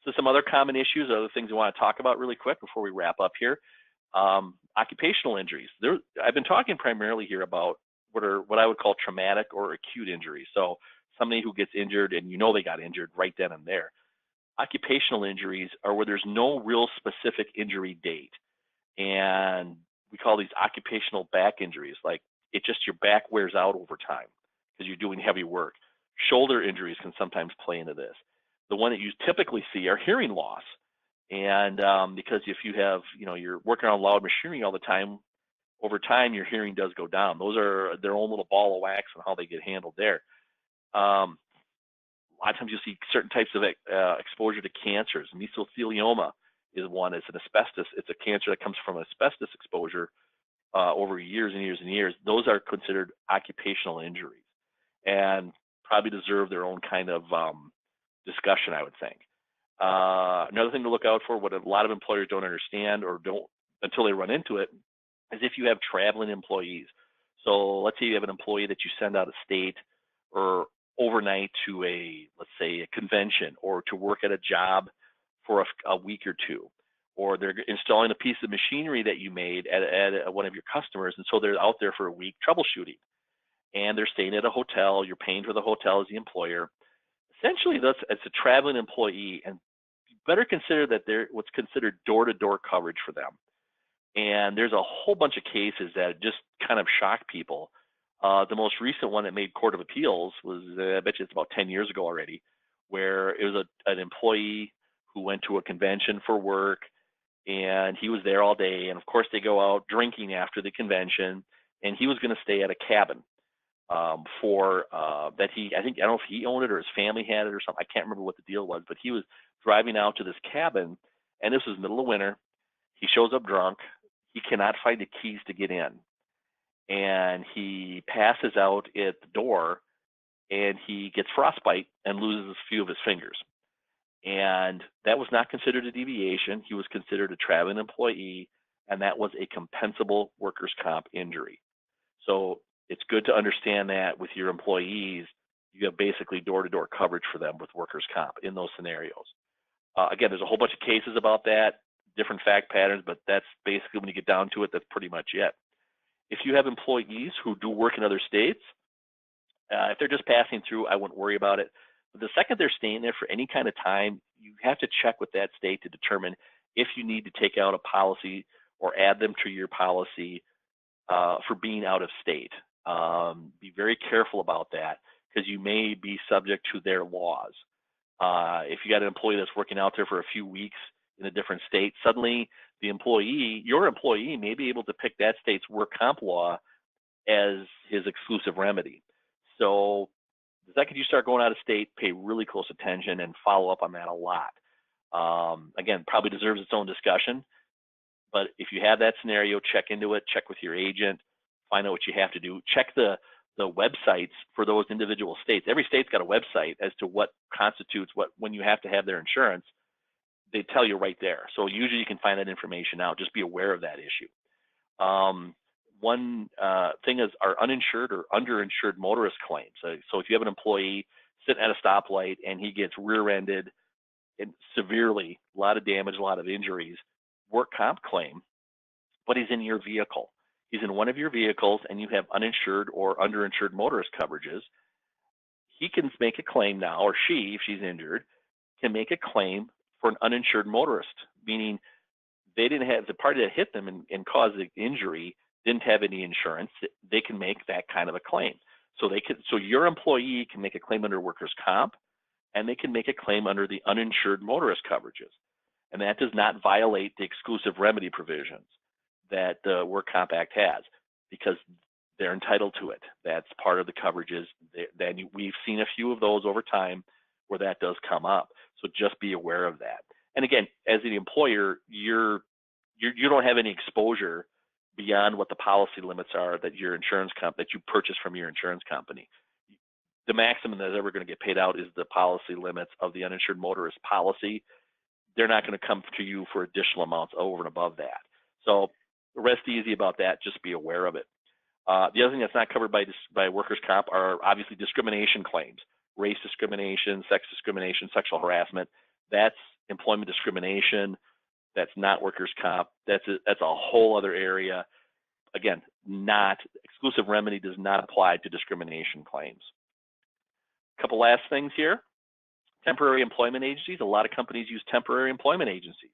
So some other common issues, other things we want to talk about really quick before we wrap up here. Occupational injuries. I've been talking primarily here about what I would call traumatic or acute injuries. So somebody who gets injured and you know they got injured right then and there. Occupational injuries are where there's no real specific injury date. And we call these occupational back injuries. Like your back wears out over time because you're doing heavy work. Shoulder injuries can sometimes play into this. The one that you typically see are hearing loss. And because if you have, you're working on loud machinery all the time, over time your hearing does go down. Those are their own little ball of wax and how they get handled there. A lot of times you'll see certain types of exposure to cancers. Mesothelioma is one. It's an asbestos. It's a cancer that comes from asbestos exposure over years and years and years. Those are considered occupational injuries and probably deserve their own kind of discussion, I would think. Another thing to look out for, what a lot of employers don't understand or don't until they run into it, is if you have traveling employees. So let's say you have an employee that you send out of state or overnight to let's say a convention or to work at a job for a week or two, or they're installing a piece of machinery that you made at one of your customers, and so they're out there for a week troubleshooting, and they're staying at a hotel. You're paying for the hotel as the employer. Essentially, it's a traveling employee, and you better consider that they're what's considered door-to-door coverage for them. And there's a whole bunch of cases that just kind of shock people. The most recent one that made Court of Appeals was, I bet you it's about 10 years ago already, where it was an employee who went to a convention for work, and he was there all day. And of course, they go out drinking after the convention, and he was going to stay at a cabin that I don't know if he owned it or his family had it or something. I can't remember what the deal was, but he was driving out to this cabin, and this was middle of winter. He shows up drunk. He cannot find the keys to get in, and he passes out at the door, and he gets frostbite and loses a few of his fingers. And that was not considered a deviation. He was considered a traveling employee, and that was a compensable workers' comp injury. So it's good to understand that with your employees, you have basically door-to-door coverage for them with workers' comp in those scenarios. Again, there's a whole bunch of cases about that, different fact patterns, but that's basically when you get down to it, that's pretty much it. If you have employees who do work in other states, if they're just passing through, I wouldn't worry about it. But the second they're staying there for any kind of time, you have to check with that state to determine if you need to take out a policy or add them to your policy for being out of state. Be very careful about that because you may be subject to their laws. If you got an employee that's working out there for a few weeks in a different state, suddenly your employee may be able to pick that state's work comp law as his exclusive remedy. So the second you start going out of state, pay really close attention and follow up on that a lot. Again, probably deserves its own discussion, but if you have that scenario, check into it, check with your agent, find out what you have to do. Check the websites for those individual states. Every state's got a website as to what constitutes when you have to have their insurance. They tell you right there. So usually you can find that information out. Just be aware of that issue. One thing is our uninsured or underinsured motorist claims. So if you have an employee sitting at a stoplight and he gets rear-ended and severely, a lot of damage, a lot of injuries, work comp claim, but he's in your vehicle. He's in one of your vehicles and you have uninsured or underinsured motorist coverages. He can make a claim now, or she, if she's injured, can make a claim for an uninsured motorist, meaning they didn't have the party that hit them and caused the injury didn't have any insurance. They can make that kind of a claim. So your employee can make a claim under workers' comp, and they can make a claim under the uninsured motorist coverages. And that does not violate the exclusive remedy provisions that the Work Comp Act has, because they're entitled to it. That's part of the coverages. Then we've seen a few of those over time where that does come up. So just be aware of that. And again, as the employer, you don't have any exposure beyond what the policy limits are that your insurance that you purchase from your insurance company. The maximum that's ever going to get paid out is the policy limits of the uninsured motorist policy. They're not going to come to you for additional amounts over and above that. So rest easy about that. Just be aware of it. The other thing that's not covered by workers' comp are obviously discrimination claims, race discrimination, sex discrimination, sexual harassment. That's employment discrimination. That's not workers' comp. That's a whole other area. Again, exclusive remedy does not apply to discrimination claims. A couple last things here. Temporary employment agencies. A lot of companies use temporary employment agencies.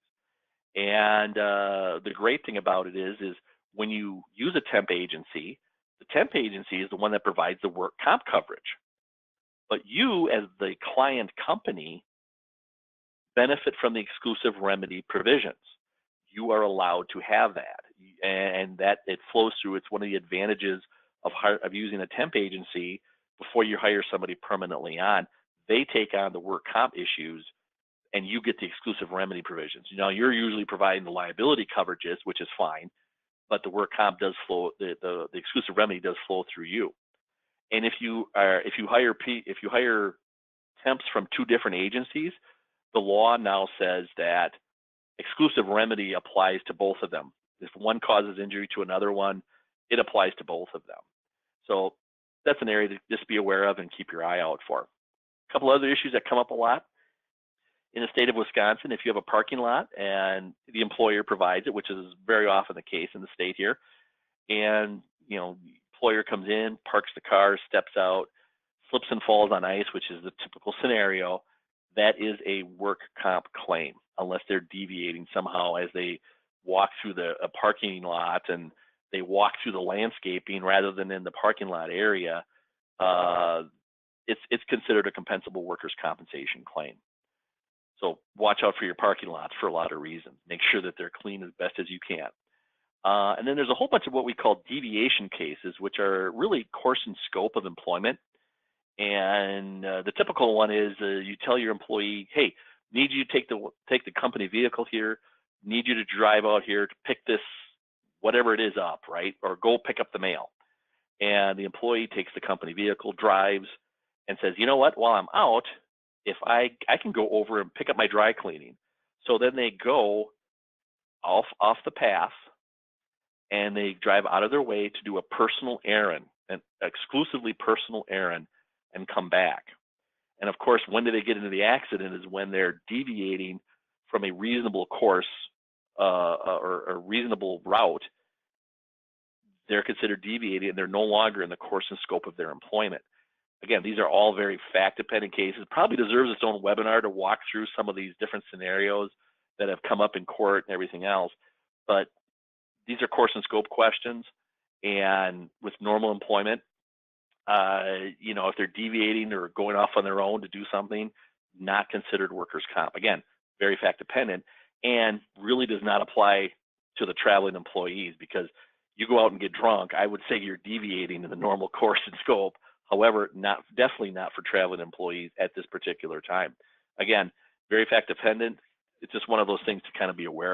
And the great thing about it is when you use a temp agency, the temp agency is the one that provides the work comp coverage. But you, as the client company, benefit from the exclusive remedy provisions. You are allowed to have that, and that it flows through. It's one of the advantages of using a temp agency before you hire somebody permanently on. They take on the work comp issues, and you get the exclusive remedy provisions. You know, you're usually providing the liability coverages, which is fine, but the work comp does flow. The exclusive remedy does flow through you. And if you hire temps from two different agencies, the law now says that exclusive remedy applies to both of them. If one causes injury to another one, it applies to both of them. So that's an area to just be aware of and keep your eye out for. A couple other issues that come up a lot. In the state of Wisconsin, if you have a parking lot and the employer provides it, which is very often the case in the state here, and the employer comes in, parks the car, steps out, slips and falls on ice, which is the typical scenario, that is a work comp claim, unless they're deviating somehow as they walk through a parking lot and they walk through the landscaping rather than in the parking lot area. It's considered a compensable workers' compensation claim. So watch out for your parking lots for a lot of reasons. Make sure that they're clean as best as you can. And then there's a whole bunch of what we call deviation cases, which are really course and scope of employment. And the typical one is you tell your employee, hey, need you to take the company vehicle here, need you to drive out here to pick this, whatever it is up, right? Or go pick up the mail. And the employee takes the company vehicle, drives, and says, you know what, while I'm out, if I can go over and pick up my dry cleaning. So then they go off the path and they drive out of their way to do a personal errand, an exclusively personal errand, and come back. And of course, when do they get into the accident is when they're deviating from a reasonable course or a reasonable route. They're considered deviating and they're no longer in the course and scope of their employment. Again, these are all very fact-dependent cases. It probably deserves its own webinar to walk through some of these different scenarios that have come up in court and everything else. But these are course and scope questions. And with normal employment, if they're deviating or going off on their own to do something, not considered workers' comp. Again, very fact-dependent and really does not apply to the traveling employees, because you go out and get drunk, I would say you're deviating in the normal course and scope. However, definitely not for traveling employees at this particular time. Again, very fact dependent. It's just one of those things to kind of be aware of.